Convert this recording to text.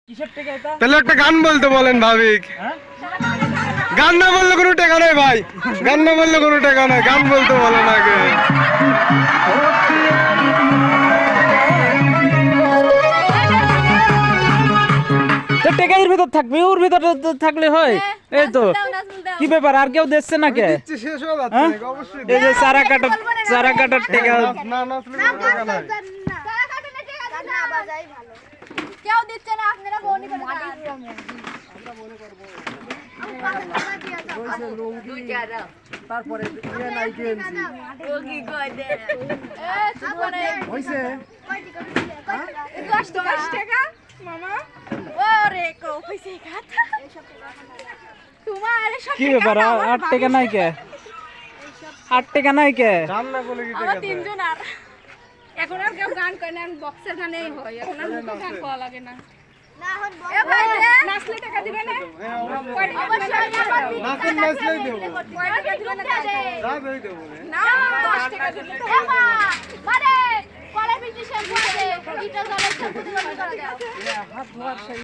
কিসের টাকা এটা? তাহলে একটা গান বলতে বলেন ভাবিক। হ্যাঁ? গান না বললে কোনো টাকা নাই ভাই, গান না বললে কোনো টাকা নাই, গান বলতে বলেন আগে। তো টাকা এর ভিতর থাকবে, ওর ভিতর থাকলে হয়। এই তো কি ব্যাপার, আর কেউ দেখছে না কে? দিচ্ছি, শেষ হয়ে যাচ্ছে হ্যাঁ? নাকি? অবশ্যই এই যে চারা কাটার টাকা। না নাচলে কোনো টাকা নাই। কেউ দিচ্ছে না, আপনারা মনে করে তারপরে ইয়ে নাই কিনছি হইছে 10 টাকা মামা। ওরে কো পয়সা খাতা তোমার সব কি ব্যাপার, 8 টাকা নাই কে? 8 টাকা নাই কে? গান না বলে কি টাকা আমরা দেয়? তিনজন আর এখন আর কেউ গান করে না, বক্সের গানেই হয়, এখন আর মুখে গান করা লাগে না। এ ভাই নাচলে টাকা দিবে না? নাচেন নাচলেই দেবো, কয় টাকা দিবে না? যা দেই দেবো। না 10 টাকা দিলে তো মানে কলের বিটি শ্যাম্পু আছে, ইটা জলের শ্যাম্পু দিলে করা দাও।